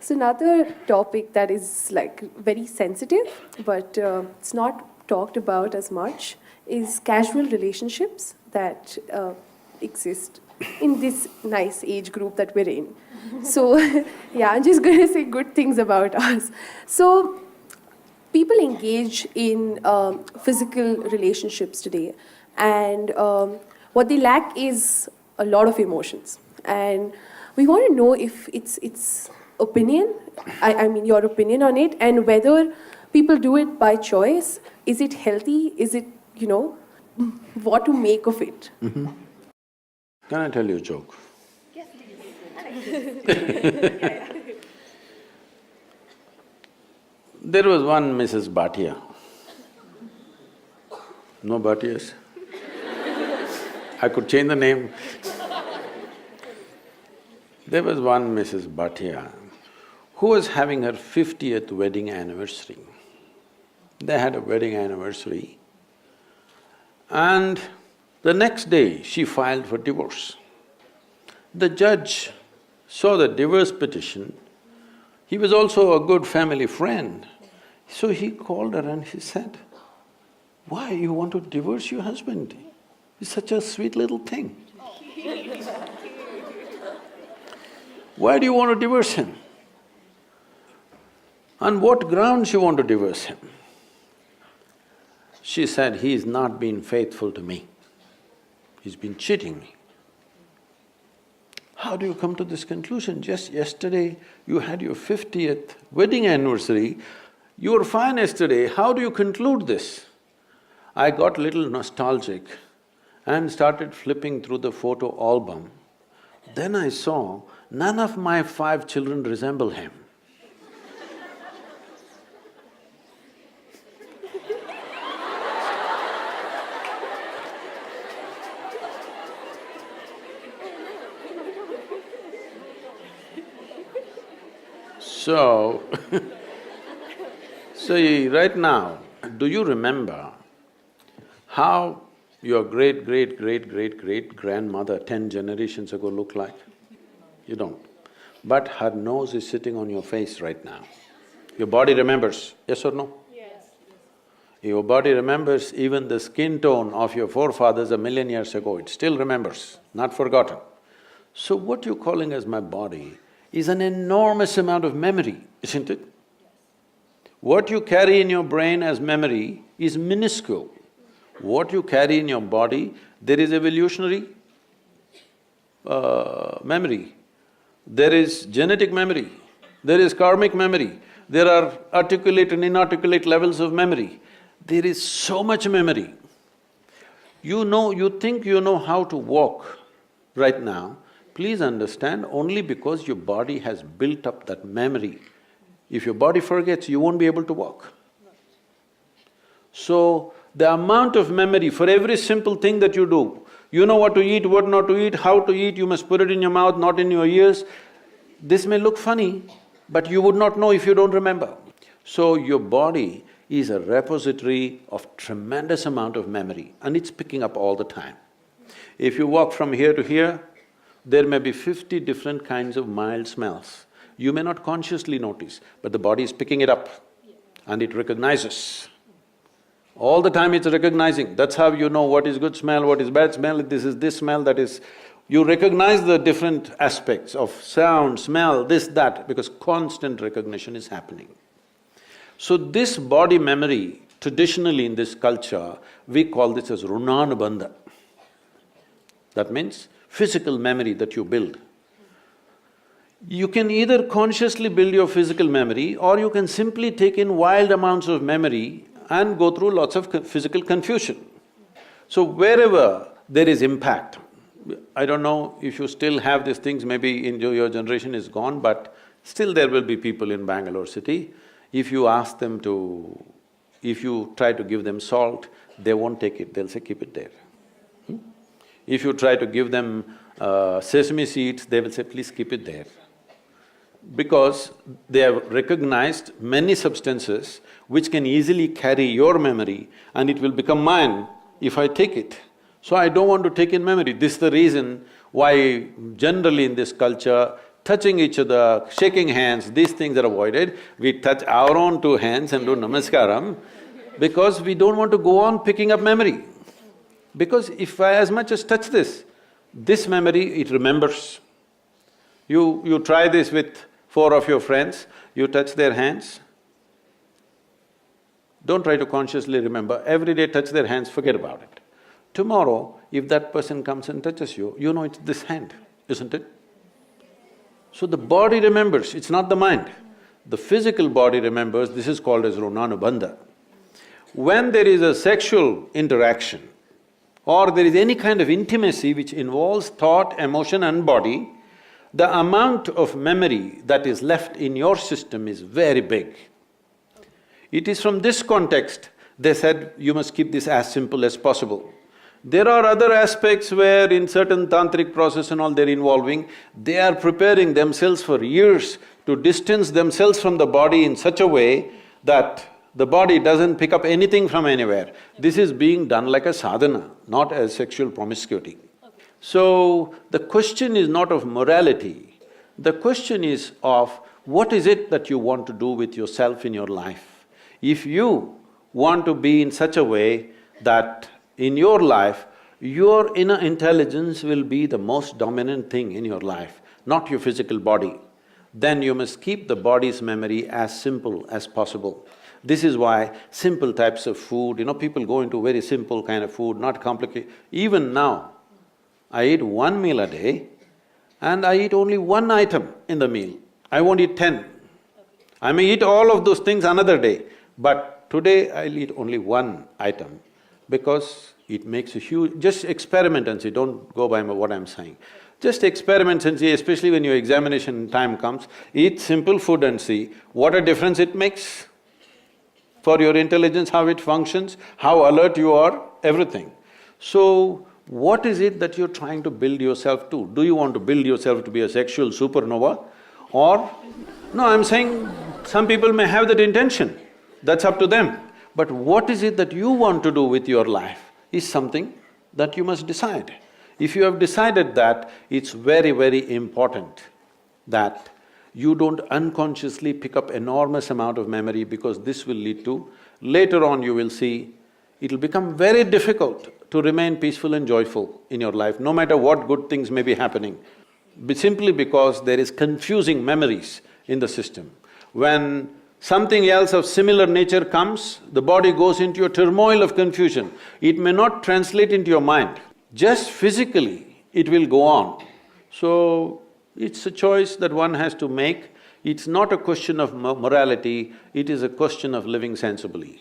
So another topic that is like very sensitive, but it's not talked about as much, is casual relationships that exist in this nice age group that we're in. So yeah, I'm just going to say good things about us. So people engage in physical relationships today, and what they lack is a lot of emotions. And we want to know if it's opinion, I mean your opinion on it, and whether people do it by choice. Is it healthy? Is it, what to make of it? Mm-hmm. Can I tell you a joke? Yes, please. There was one Mrs. Bhatia. No Bhatias? I could change the name. There was one Mrs. Bhatia who was having her 50th wedding anniversary. They had a wedding anniversary, and the next day she filed for divorce. The judge saw the divorce petition. He was also a good family friend. So he called her and he said, "Why you want to divorce your husband? He's such a sweet little thing. Why do you want to divorce him? On what grounds you want to divorce him?" She said, "He's not been faithful to me. He's been cheating me." How do you come to this conclusion? Just yesterday you had your 50th wedding anniversary, you were fine yesterday, how do you conclude this? I got little nostalgic and started flipping through the photo album. Then I saw none of my 5 children resemble him. So, right now, do you remember how your great-great-great-great-great-grandmother 10 generations ago looked like? You don't. But her nose is sitting on your face right now. Your body remembers, yes or no? Yes. Your body remembers even the skin tone of your forefathers 1,000,000 years ago, it still remembers, not forgotten. So what you're calling as my body is an enormous amount of memory, isn't it? What you carry in your brain as memory is minuscule. What you carry in your body, there is evolutionary memory, there is genetic memory, there is karmic memory, there are articulate and inarticulate levels of memory. There is so much memory. You think you know how to walk right now, please understand, only because your body has built up that memory. If your body forgets, you won't be able to walk. So, the amount of memory for every simple thing that you do, you know what to eat, what not to eat, how to eat, you must put it in your mouth, not in your ears. This may look funny, but you would not know if you don't remember. So, your body is a repository of tremendous amount of memory and it's picking up all the time. If you walk from here to here, there may be 50 different kinds of mild smells. You may not consciously notice, but the body is picking it up and it recognizes. All the time it's recognizing, that's how you know what is good smell, what is bad smell, this is this smell, that is… You recognize the different aspects of sound, smell, this, that, because constant recognition is happening. So this body memory, traditionally in this culture, we call this as runanubandha. That means physical memory that you build. You can either consciously build your physical memory or you can simply take in wild amounts of memory and go through lots of physical confusion. So wherever there is impact, I don't know if you still have these things, maybe in your generation is gone, but still there will be people in Bangalore city, if you ask them to… if you try to give them salt, they won't take it, they'll say, keep it there. If you try to give them sesame seeds, they will say, please keep it there. Because they have recognized many substances which can easily carry your memory and it will become mine if I take it. So I don't want to take in memory. This is the reason why generally in this culture, touching each other, shaking hands, these things are avoided. We touch our own two hands and do namaskaram because we don't want to go on picking up memory. Because if I as much as touch this memory, it remembers. You try this with 4 of your friends, you touch their hands. Don't try to consciously remember, every day touch their hands, forget about it. Tomorrow, if that person comes and touches you, you know it's this hand, isn't it? So the body remembers, it's not the mind. The physical body remembers, this is called as runanubandha. When there is a sexual interaction or there is any kind of intimacy which involves thought, emotion and body, the amount of memory that is left in your system is very big. It is from this context they said you must keep this as simple as possible. There are other aspects where in certain tantric process and all they're involving, they are preparing themselves for years to distance themselves from the body in such a way that the body doesn't pick up anything from anywhere. This is being done like a sadhana, not as sexual promiscuity. So, the question is not of morality, the question is of what is it that you want to do with yourself in your life. If you want to be in such a way that in your life, your inner intelligence will be the most dominant thing in your life, not your physical body, then you must keep the body's memory as simple as possible. This is why simple types of food, people go into very simple kind of food, not complicated. Even now, I eat 1 meal a day and I eat only 1 item in the meal. I won't eat 10. I may eat all of those things another day, but today I'll eat only 1 item because it makes a huge… Just experiment and see, don't go by what I'm saying. Just experiment and see, especially when your examination time comes, eat simple food and see what a difference it makes for your intelligence, how it functions, how alert you are, everything. So, what is it that you're trying to build yourself to? Do you want to build yourself to be a sexual supernova? Or… No, I'm saying some people may have that intention, that's up to them. But what is it that you want to do with your life is something that you must decide. If you have decided that, it's very, very important that you don't unconsciously pick up enormous amount of memory because this will lead to… Later on you will see, it'll become very difficult to remain peaceful and joyful in your life, no matter what good things may be happening, simply because there is confusing memories in the system. When something else of similar nature comes, the body goes into a turmoil of confusion. It may not translate into your mind, just physically it will go on. So, it's a choice that one has to make. It's not a question of morality, it is a question of living sensibly.